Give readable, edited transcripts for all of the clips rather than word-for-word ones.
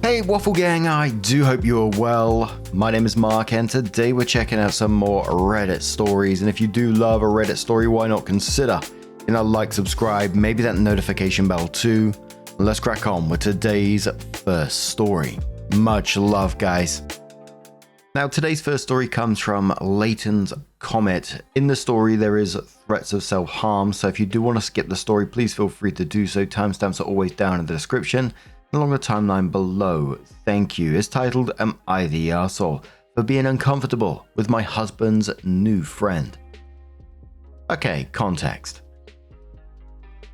Hey Waffle Gang, I do hope you're well. My name is Mark and today we're checking out some more Reddit stories, and if you do love a Reddit story, why not consider like, subscribe, maybe that notification bell too. Let's crack on with today's first story. Much love, guys. Now today's first story comes from Leighton's Comet. In the story there is threats of self-harm, so if you do want to skip the story, please feel free to do so. Timestamps are always down in the description along the timeline below. Thank you. It's titled, Am I the Arsehole for being uncomfortable with my husband's new friend? Okay, context.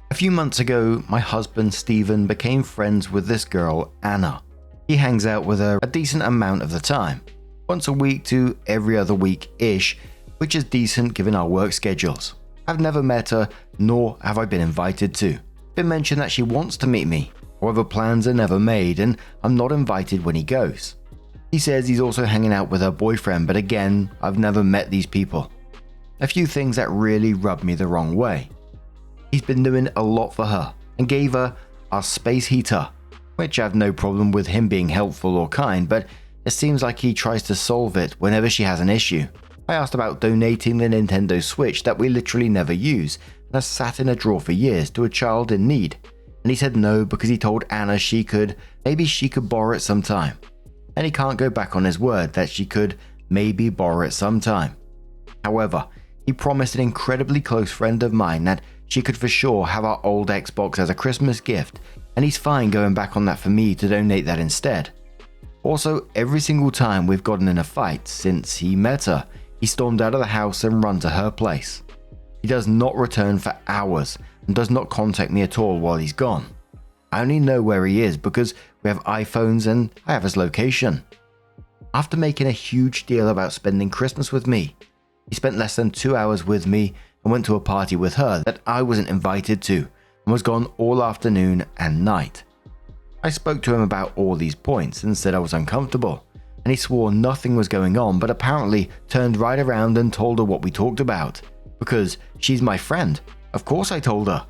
A few months ago, my husband Stephen became friends with this girl, Anna. He hangs out with her a decent amount of the time, once a week to every other week-ish, which is decent given our work schedules. I've never met her, nor have I been invited to. Been mentioned that she wants to meet me. However, plans are never made and I'm not invited when he goes. He says he's also hanging out with her boyfriend, but again, I've never met these people. A few things that really rubbed me the wrong way. He's been doing a lot for her and gave her our space heater, which I have no problem with him being helpful or kind, but it seems like he tries to solve it whenever she has an issue. I asked about donating the Nintendo Switch that we literally never use and has sat in a drawer for years to a child in need. And he said no because he told Anna maybe she could borrow it sometime. And he can't go back on his word that she could maybe borrow it sometime. However, he promised an incredibly close friend of mine that she could for sure have our old Xbox as a Christmas gift, and he's fine going back on that for me to donate that instead. Also, every single time we've gotten in a fight since he met her, he stormed out of the house and run to her place. He does not return for hours and does not contact me at all while he's gone. I only know where he is because we have iPhones and I have his location. After making a huge deal about spending Christmas with me, he spent less than 2 hours with me and went to a party with her that I wasn't invited to and was gone all afternoon and night. I spoke to him about all these points and said I was uncomfortable, and he swore nothing was going on, but apparently turned right around and told her what we talked about. Because she's my friend, of course I told her.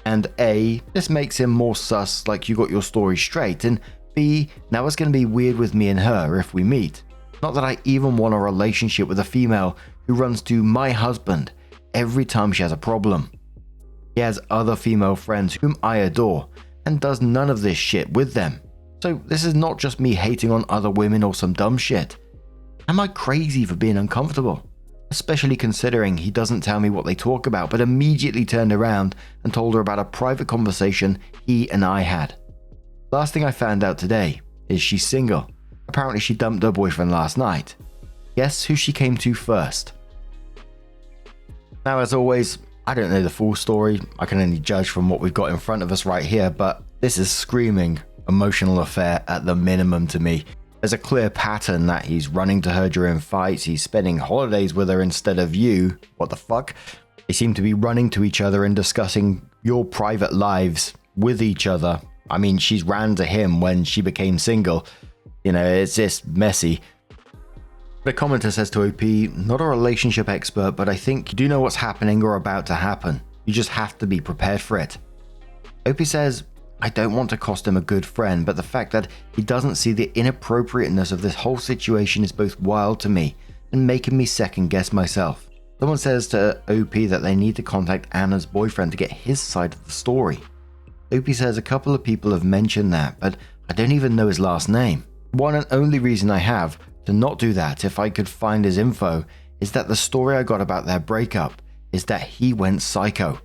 And A, this makes him more sus, like you got your story straight, and B, now it's going to be weird with me and her if we meet. Not that I even want a relationship with a female who runs to my husband every time she has a problem. He has other female friends whom I adore and does none of this shit with them. So this is not just me hating on other women or some dumb shit. Am I crazy for being uncomfortable? Especially considering he doesn't tell me what they talk about, but immediately turned around and told her about a private conversation he and I had. Last thing I found out today is she's single. Apparently she dumped her boyfriend last night. Guess who she came to first? Now, as always, I don't know the full story. I can only judge from what we've got in front of us right here, but this is screaming emotional affair at the minimum to me. There's a clear pattern that he's running to her during fights, he's spending holidays with her instead of you. What the fuck? They seem to be running to each other and discussing your private lives with each other. I mean, she's ran to him when she became single. It's just messy. The commenter says to OP, not a relationship expert, but I think you do know what's happening or about to happen. You just have to be prepared for it. OP says, I don't want to cost him a good friend, but the fact that he doesn't see the inappropriateness of this whole situation is both wild to me and making me second guess myself. Someone says to OP that they need to contact Anna's boyfriend to get his side of the story. OP says a couple of people have mentioned that, but I don't even know his last name. One and only reason I have to not do that if I could find his info is that the story I got about their breakup is that he went psycho.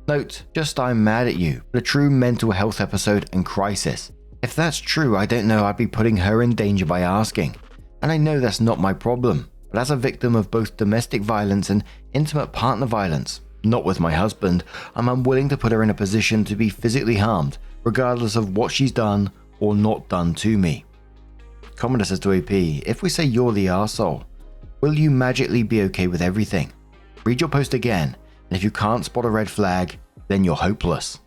Note, just I'm mad at you, a true mental health episode and crisis. If that's true, I don't know I'd be putting her in danger by asking. And I know that's not my problem, but as a victim of both domestic violence and intimate partner violence, not with my husband, I'm unwilling to put her in a position to be physically harmed, regardless of what she's done or not done to me. Commenter says to AP, if we say you're the arsehole, will you magically be okay with everything? Read your post again, and if you can't spot a red flag, then you're hopeless.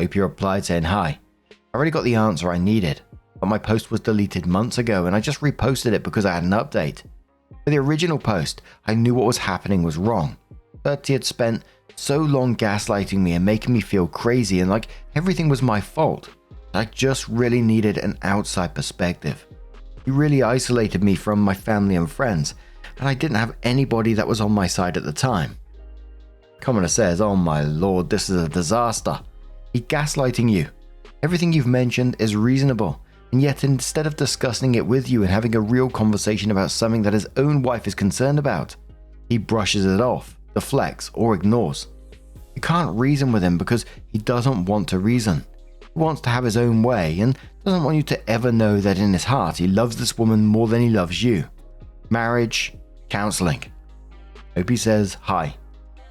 OP replied saying, hi, I already got the answer I needed, but my post was deleted months ago and I just reposted it because I had an update. For the original post, I knew what was happening was wrong, but he had spent so long gaslighting me and making me feel crazy and like everything was my fault. I just really needed an outside perspective. He really isolated me from my family and friends, and I didn't have anybody that was on my side at the time. Commenter says, oh my lord, this is a disaster. He's gaslighting you. Everything you've mentioned is reasonable, and yet instead of discussing it with you and having a real conversation about something that his own wife is concerned about, he brushes it off, deflects, or ignores. You can't reason with him because he doesn't want to reason. He wants to have his own way and doesn't want you to ever know that in his heart he loves this woman more than he loves you. Marriage, counseling. Opie says, hi.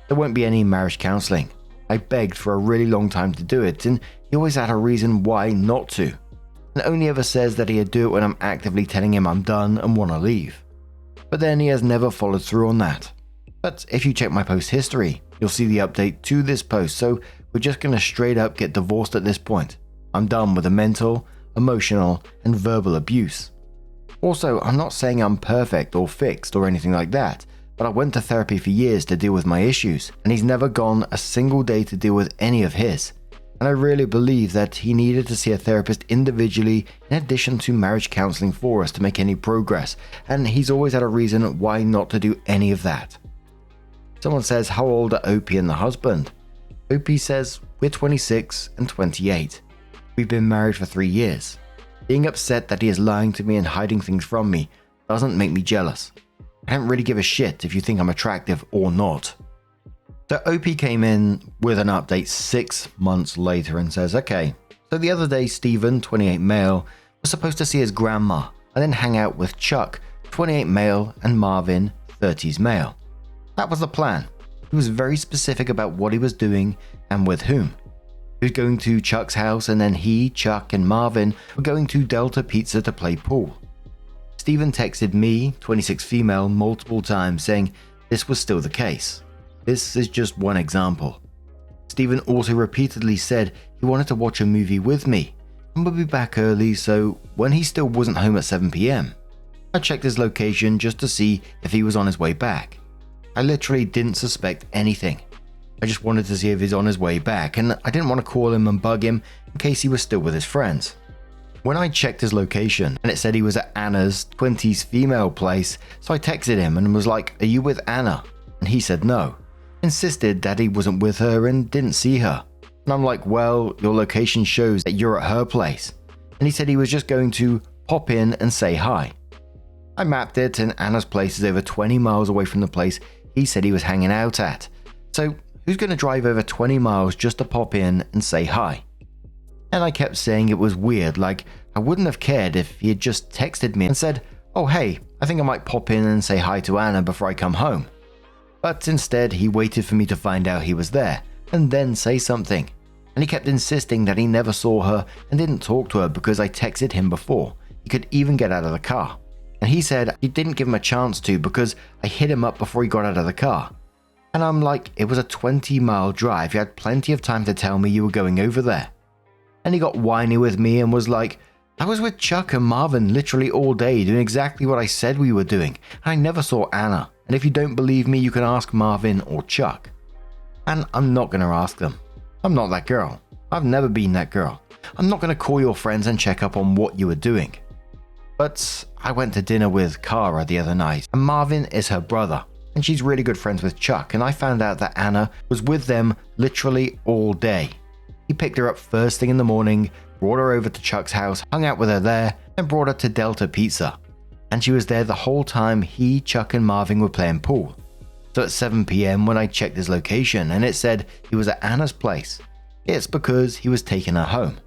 There won't be any marriage counseling. I begged for a really long time to do it, and he always had a reason why not to, and only ever says that he'd do it when I'm actively telling him I'm done and want to leave. But then he has never followed through on that. But if you check my post history, you'll see the update to this post, so we're just going to straight up get divorced at this point. I'm done with the mental, emotional, and verbal abuse. Also, I'm not saying I'm perfect or fixed or anything like that, but I went to therapy for years to deal with my issues, and he's never gone a single day to deal with any of his. And I really believe that he needed to see a therapist individually in addition to marriage counseling for us to make any progress, and he's always had a reason why not to do any of that. Someone says, how old are Opie and the husband? Opie says, we're 26 and 28. We've been married for 3 years. Being upset that he is lying to me and hiding things from me doesn't make me jealous. I don't really give a shit if you think I'm attractive or not. So Opie came in with an update 6 months later and says, okay, so the other day Stephen, 28 male, was supposed to see his grandma and then hang out with Chuck, 28 male, and Marvin, 30s male. That was the plan. He was very specific about what he was doing and with whom. He was going to Chuck's house and then he, Chuck, and Marvin were going to Delta Pizza to play pool. Stephen texted me, 26 female, multiple times saying this was still the case. This is just one example. Stephen also repeatedly said he wanted to watch a movie with me and would be back early, so when he still wasn't home at 7 PM, I checked his location just to see if he was on his way back. I literally didn't suspect anything. I just wanted to see if he's on his way back, and I didn't want to call him and bug him in case he was still with his friends. When I checked his location and it said he was at Anna's 20s female place, so I texted him and was like, are you with Anna? And he said no. Insisted that he wasn't with her and didn't see her. And I'm like, well, your location shows that you're at her place. And he said he was just going to pop in and say hi. I mapped it and Anna's place is over 20 miles away from the place he said he was hanging out at. So who's going to drive over 20 miles just to pop in and say hi? And I kept saying it was weird, like I wouldn't have cared if he had just texted me and said, oh hey, I think I might pop in and say hi to Anna before I come home. But instead he waited for me to find out he was there and then say something. And he kept insisting that he never saw her and didn't talk to her because I texted him before he could even get out of the car. And he said he didn't give him a chance to because I hit him up before he got out of the car. And I'm like, it was a 20-mile drive, you had plenty of time to tell me you were going over there. And he got whiny with me and was like, I was with Chuck and Marvin literally all day doing exactly what I said we were doing. I never saw Anna. And if you don't believe me, you can ask Marvin or Chuck. And I'm not going to ask them. I'm not that girl. I've never been that girl. I'm not going to call your friends and check up on what you were doing. But I went to dinner with Cara the other night, and Marvin is her brother, and she's really good friends with Chuck, and I found out that Anna was with them literally all day. He picked her up first thing in the morning, brought her over to Chuck's house, hung out with her there, and brought her to Delta Pizza. And she was there the whole time he, Chuck, and Marvin were playing pool. So at 7 PM when I checked his location and it said he was at Anna's place, it's because he was taking her home.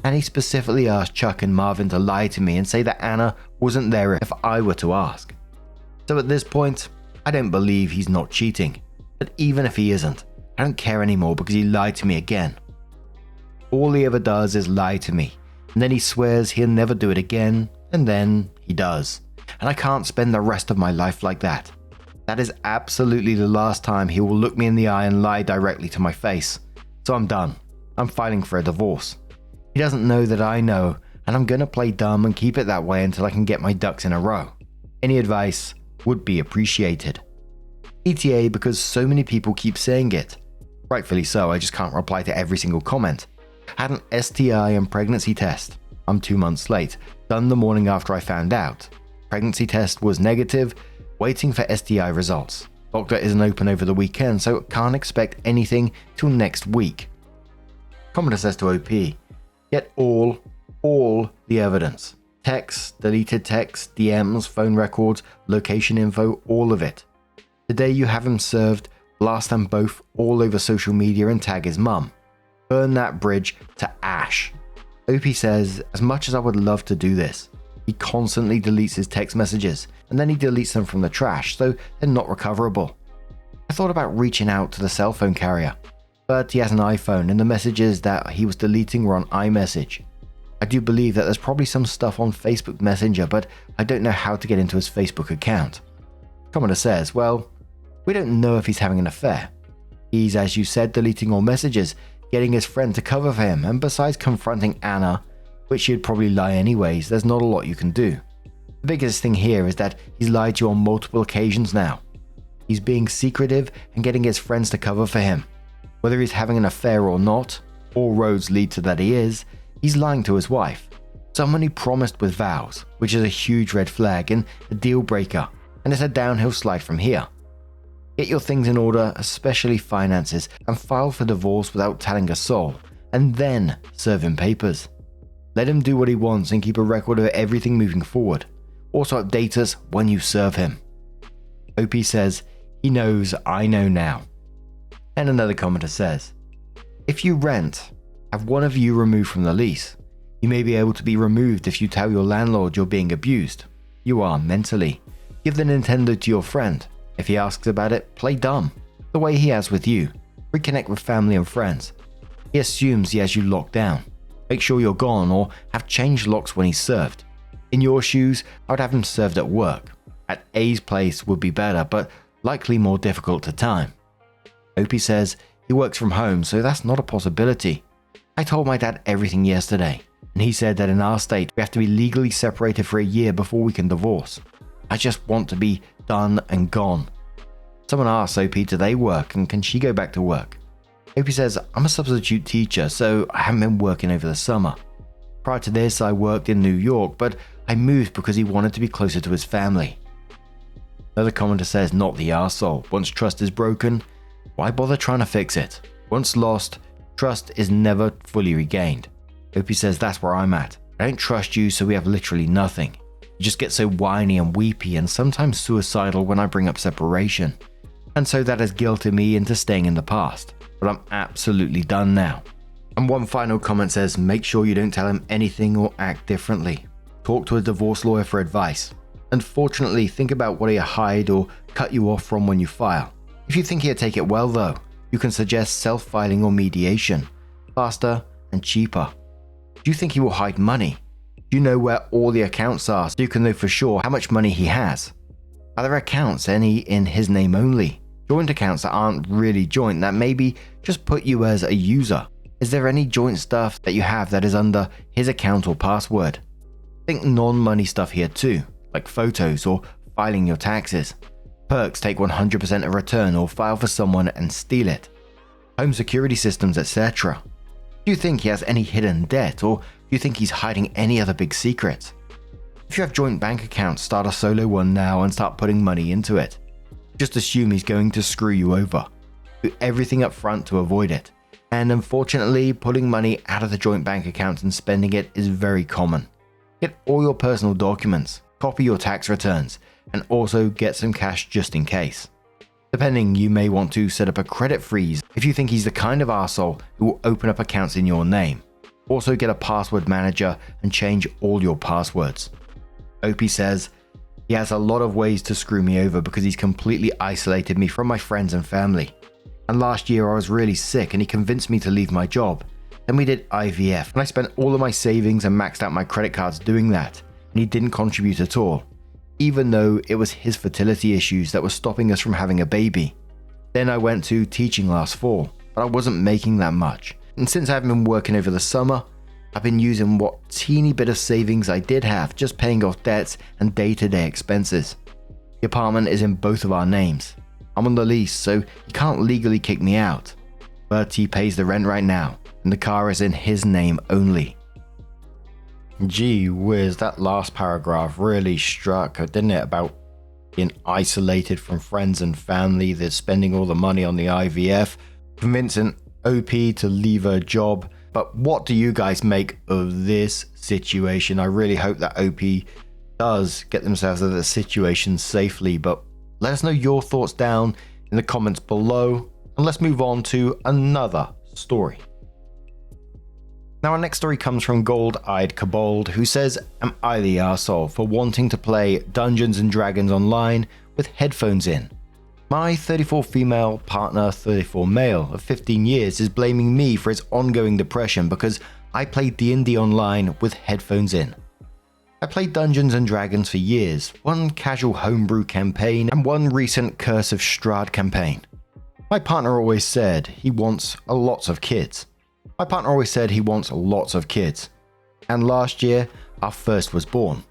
And he specifically asked Chuck and Marvin to lie to me and say that Anna wasn't there if I were to ask. So at this point, I don't believe he's not cheating. But even if he isn't, I don't care anymore because he lied to me again. All he ever does is lie to me, and then he swears he'll never do it again, and then he does. And I can't spend the rest of my life like that. That is absolutely the last time he will look me in the eye and lie directly to my face. So I'm done. I'm filing for a divorce. He doesn't know that I know, and I'm gonna play dumb and keep it that way until I can get my ducks in a row. Any advice would be appreciated. ETA because so many people keep saying it. Rightfully so, I just can't reply to every single comment. Had an STI and pregnancy test. I'm 2 months late. Done the morning after I found out. Pregnancy test was negative. Waiting for STI results. Doctor isn't open over the weekend, so can't expect anything till next week. Commenter says to OP, get all the evidence. Texts, deleted texts, DMs, phone records, location info, all of it. The day you have him served, blast them both all over social media and tag his mum. Burn that bridge to ash. OP says, as much as I would love to do this, he constantly deletes his text messages and then he deletes them from the trash, so they're not recoverable. I thought about reaching out to the cell phone carrier, but he has an iPhone and the messages that he was deleting were on iMessage. I do believe that there's probably some stuff on Facebook Messenger, but I don't know how to get into his Facebook account. Commenter says, well, we don't know if he's having an affair. He's, as you said, deleting all messages, getting his friend to cover for him, and besides confronting Anna, which she'd probably lie anyways, there's not a lot you can do. The biggest thing here is that he's lied to you on multiple occasions now. He's being secretive and getting his friends to cover for him. Whether he's having an affair or not, all roads lead to that he is, he's lying to his wife. Someone he promised with vows, which is a huge red flag and a deal breaker, and it's a downhill slide from here. Get your things in order, especially finances, and file for divorce without telling a soul, and then serve him papers. Let him do what he wants and keep a record of everything moving forward. Also update us when you serve him. OP says, he knows I know now. And another commenter says, if you rent, have one of you removed from the lease. You may be able to be removed if you tell your landlord you're being abused. You are mentally. Give the Nintendo to your friend. If he asks about it, play dumb, the way he has with you. Reconnect with family and friends. He assumes he has you locked down. Make sure you're gone or have changed locks when he's served. In your shoes, I would have him served at work. At A's place would be better, but likely more difficult to time. OP says he works from home, so that's not a possibility. I told my dad everything yesterday, and he said that in our state we have to be legally separated for a year before we can divorce. I just want to be done and gone. Someone asks OP, do they work and can she go back to work? OP says, I'm a substitute teacher, so I haven't been working over the summer. Prior to this, I worked in New York, but I moved because he wanted to be closer to his family. Another commenter says, not the arsehole. Once trust is broken, why bother trying to fix it? Once lost, trust is never fully regained. OP says, that's where I'm at. I don't trust you, so we have literally nothing. You just get so whiny and weepy and sometimes suicidal when I bring up separation. And so that has guilted me into staying in the past. But I'm absolutely done now. And one final comment says, make sure you don't tell him anything or act differently. Talk to a divorce lawyer for advice. Unfortunately, think about what he'll hide or cut you off from when you file. If you think he'll take it well though, you can suggest self-filing or mediation. Faster and cheaper. Do you think he will hide money? Do you know where all the accounts are so you can know for sure how much money he has? Are there accounts any in his name only? Joint accounts that aren't really joint that maybe just put you as a user? Is there any joint stuff that you have that is under his account or password? Think non-money stuff here too, like photos or filing your taxes. Perks take 100% of return or file for someone and steal it. Home security systems, etc. Do you think he has any hidden debt, or do you think he's hiding any other big secrets? If you have joint bank accounts, start a solo one now and start putting money into it. Just assume he's going to screw you over. Do everything up front to avoid it. And unfortunately, pulling money out of the joint bank account and spending it is very common. Get all your personal documents, copy your tax returns, and also get some cash just in case. Depending, you may want to set up a credit freeze if you think he's the kind of arsehole who will open up accounts in your name. Also get a password manager and change all your passwords. OP says, he has a lot of ways to screw me over because he's completely isolated me from my friends and family. And last year I was really sick and he convinced me to leave my job. Then we did IVF and I spent all of my savings and maxed out my credit cards doing that. And he didn't contribute at all, even though it was his fertility issues that were stopping us from having a baby. Then I went to teaching last fall, but I wasn't making that much. And since I haven't been working over the summer, I've been using what teeny bit of savings I did have, just paying off debts and day-to-day expenses. The apartment is in both of our names. I'm on the lease, so he can't legally kick me out. but he pays the rent right now, and the car is in his name only. Gee whiz, that last paragraph really struck, didn't it? About being isolated from friends and family, they're spending all the money on the IVF, convincing OP to leave her job. But what do you guys make of this situation? I really hope that OP does get themselves out of the situation safely, but let us know your thoughts down in the comments below, and let's move on to another story. Now, our next story comes from Gold-Eyed Kobold, who says, "Am I the arsehole for wanting to play Dungeons & Dragons online with headphones in? My 34 female partner, 34 male of 15 years is blaming me for his ongoing depression because I played D&D online with headphones in. I played Dungeons & Dragons for years, one casual homebrew campaign and one recent Curse of Strahd campaign. My partner always said he wants lots of kids. And last year, our first was born.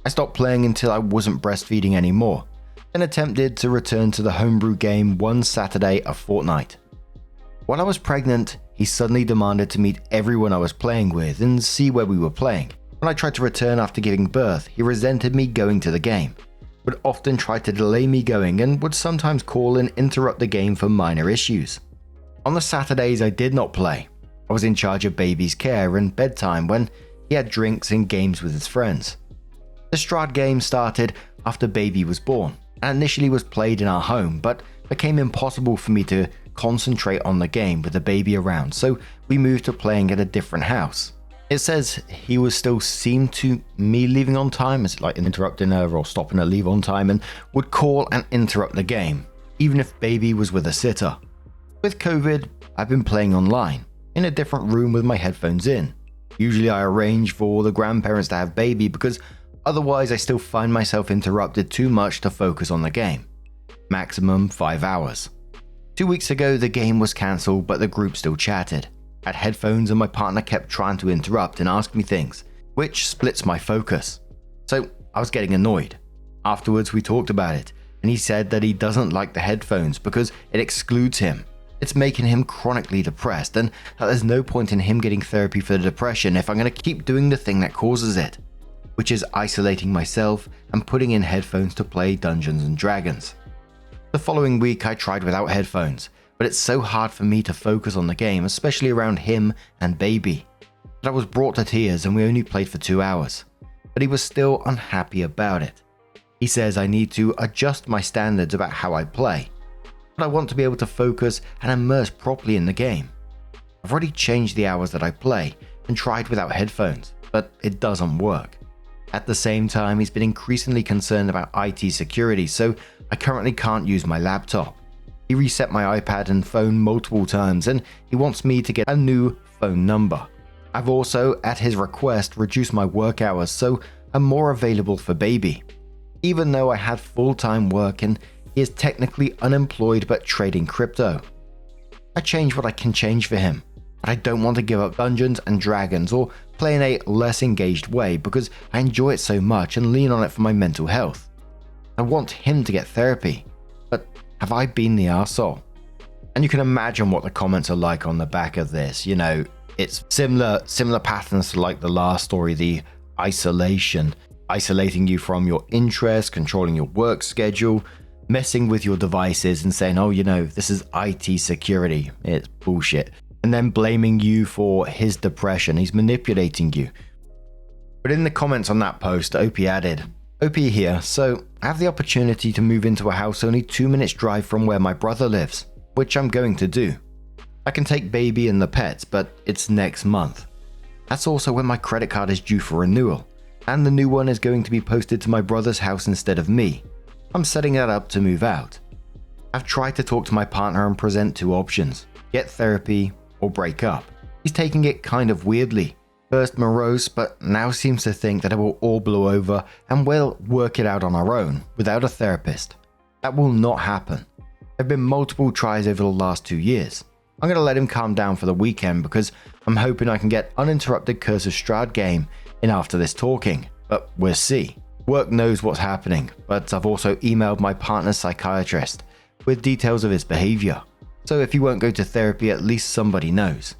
I stopped playing until I wasn't breastfeeding anymore, and attempted to return to the homebrew game one Saturday a fortnight. While I was pregnant, he suddenly demanded to meet everyone I was playing with and see where we were playing. When I tried to return after giving birth, he resented me going to the game, would often try to delay me going, and would sometimes call and interrupt the game for minor issues. On the Saturdays I did not play, I was in charge of baby's care and bedtime when he had drinks and games with his friends. The Strahd game started after baby was born, and initially was played in our home, but became impossible for me to concentrate on the game with the baby around, so we moved to playing at a different house. It says he was still seemed to me leaving on time, as like interrupting her or stopping her leave on time, and would call and interrupt the game, even if baby was with a sitter. With COVID, I've been playing online, in a different room with my headphones in. Usually I arrange for the grandparents to have baby because otherwise I still find myself interrupted too much to focus on the game. Maximum 5 hours. 2 weeks ago the game was cancelled, but the group still chatted. Had headphones and my partner kept trying to interrupt and ask me things, which splits my focus. So I was getting annoyed. Afterwards we talked about it, and he said that he doesn't like the headphones because it excludes him. It's making him chronically depressed, and that there's no point in him getting therapy for the depression if I'm going to keep doing the thing that causes it, which is isolating myself and putting in headphones to play Dungeons & Dragons. The following week I tried without headphones, but it's so hard for me to focus on the game, especially around him and baby, that I was brought to tears and we only played for 2 hours, but he was still unhappy about it. He says I need to adjust my standards about how I play, but I want to be able to focus and immerse properly in the game. I've already changed the hours that I play and tried without headphones, but it doesn't work. At the same time, he's been increasingly concerned about IT security, so I currently can't use my laptop. He reset my iPad and phone multiple times, and he wants me to get a new phone number. I've also, at his request, reduced my work hours so I'm more available for baby, even though I had full-time work and he is technically unemployed but trading crypto. I change what I can change for him, but I don't want to give up Dungeons & Dragons or play in a less engaged way because I enjoy it so much and lean on it for my mental health. I want him to get therapy, but have I been the arsehole? And you can imagine what the comments are like on the back of this. You know, it's similar patterns to like the last story, the isolation, isolating you from your interests, controlling your work schedule, messing with your devices and saying, oh, you know, this is IT security. It's bullshit. And then blaming you for his depression. He's manipulating you. But in the comments on that post, OP added, OP here, so I have the opportunity to move into a house only 2 minutes drive from where my brother lives, which I'm going to do. I can take baby and the pets, but it's next month. That's also when my credit card is due for renewal, and the new one is going to be posted to my brother's house instead of me. I'm setting that up to move out. I've tried to talk to my partner and present 2 options, get therapy or break up. He's taking it kind of weirdly. First morose, but now seems to think that it will all blow over and we'll work it out on our own without a therapist. That will not happen. There have been multiple tries over the last 2 years. I'm going to let him calm down for the weekend because I'm hoping I can get uninterrupted Curse of Strahd game in after this talking, but we'll see. Work knows what's happening, but I've also emailed my partner's psychiatrist with details of his behavior. So if you won't go to therapy, at least somebody knows.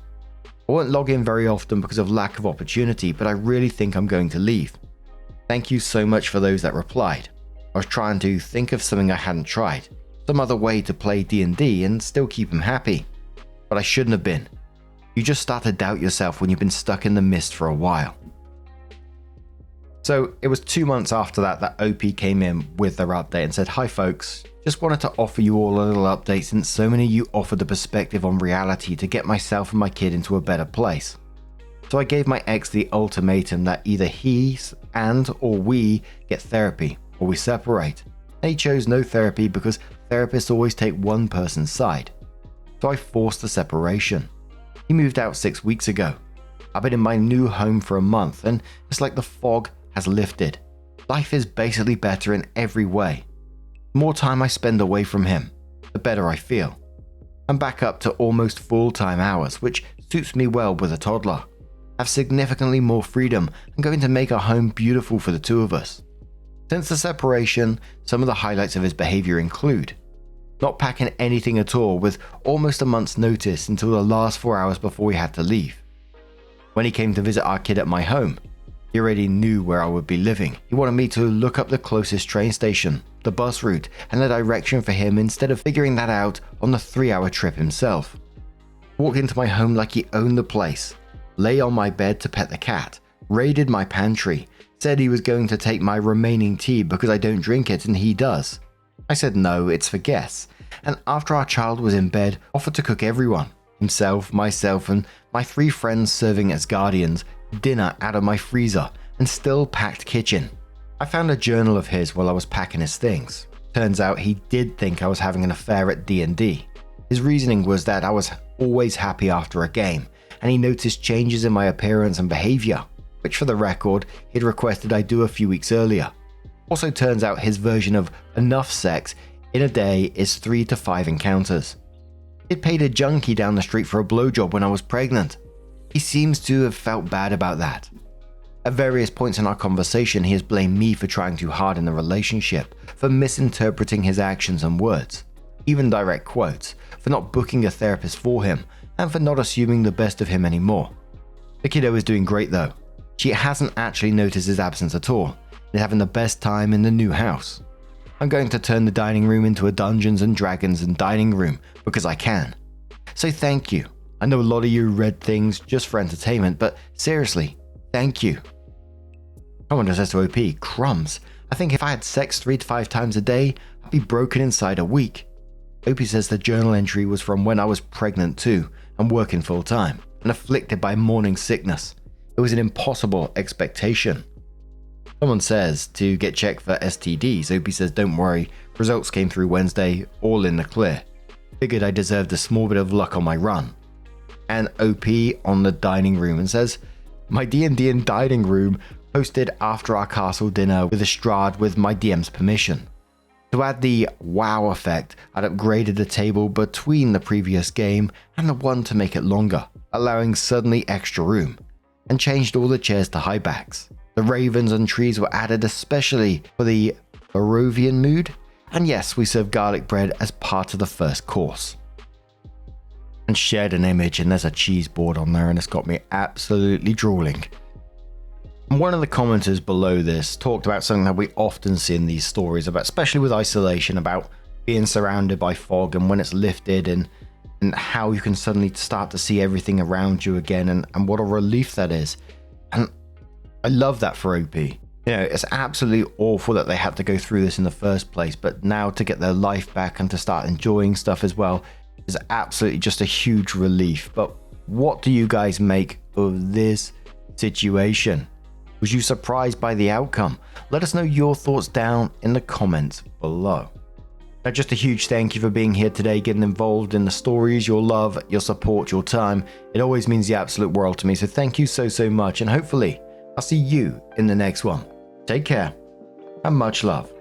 I won't log in very often because of lack of opportunity, but I really think I'm going to leave. Thank you so much for those that replied. I was trying to think of something I hadn't tried, some other way to play D&D and still keep him happy. But I shouldn't have been. You just start to doubt yourself when you've been stuck in the mist for a while. So it was 2 months after that OP came in with their update and said, "Hi folks, just wanted to offer you all a little update since so many of you offered the perspective on reality to get myself and my kid into a better place. So I gave my ex the ultimatum that either he or we get therapy or we separate. And he chose no therapy because therapists always take one person's side. So I forced the separation. He moved out 6 weeks ago. I've been in my new home for a month and it's like the fog has lifted. Life is basically better in every way. The more time I spend away from him, the better I feel. I'm back up to almost full-time hours, which suits me well with a toddler. Have significantly more freedom and going to make our home beautiful for the two of us. Since the separation, some of the highlights of his behavior include not packing anything at all with almost a month's notice until the last 4 hours before we had to leave. When he came to visit our kid at my home, he already knew where I would be living. He wanted me to look up the closest train station, the bus route, and the direction for him instead of figuring that out on the 3-hour trip himself. Walked into my home like he owned the place, lay on my bed to pet the cat, raided my pantry, said he was going to take my remaining tea because I don't drink it and he does. I said no, it's for guests, and after our child was in bed, offered to cook everyone, himself, myself, and my 3 friends serving as guardians, dinner out of my freezer and still packed kitchen. I found a journal of his while I was packing his things. Turns out he did think I was having an affair at D&D. His reasoning was that I was always happy after a game, and he noticed changes in my appearance and behavior, which for the record, he'd requested I do a few weeks earlier. Also turns out his version of enough sex in a day is 3 to 5 encounters. He'd paid a junkie down the street for a blowjob when I was pregnant. He seems to have felt bad about that. At various points in our conversation, he has blamed me for trying too hard in the relationship, for misinterpreting his actions and words, even direct quotes, for not booking a therapist for him, and for not assuming the best of him anymore. The kiddo is doing great though. She hasn't actually noticed his absence at all, and is having the best time in the new house. I'm going to turn the dining room into a Dungeons and Dragons and dining room because I can. So thank you. I know a lot of you read things just for entertainment, but seriously, thank you. Someone says to OP, crumbs. I think if I had sex 3 to 5 times a day, I'd be broken inside a week. OP says the journal entry was from when I was pregnant too, and working full time, and afflicted by morning sickness. It was an impossible expectation. Someone says to get checked for STDs. OP says don't worry, results came through Wednesday, all in the clear. Figured I deserved a small bit of luck on my run. And OP on the dining room and says, my D&D and dining room hosted after our castle dinner with Estrade with my DM's permission. To add the wow effect, I'd upgraded the table between the previous game and the one to make it longer, allowing suddenly extra room, and changed all the chairs to high backs. The ravens and trees were added especially for the Barovian mood, and yes, we served garlic bread as part of the first course. And shared an image, and there's a cheese board on there, and it's got me absolutely drooling. And one of the commenters below this talked about something that we often see in these stories about, especially with isolation, about being surrounded by fog and when it's lifted and how you can suddenly start to see everything around you again, and what a relief that is. And I love that for OP. You know, it's absolutely awful that they had to go through this in the first place, but now to get their life back and to start enjoying stuff as well is absolutely just a huge relief. But what do you guys make of this situation? Was you surprised by the outcome? Let us know your thoughts down in the comments below. Now, just a huge thank you for being here today, getting involved in the stories, your love, your support, your time. It always means the absolute world to me. So thank you so much. And hopefully I'll see you in the next one. Take care and much love.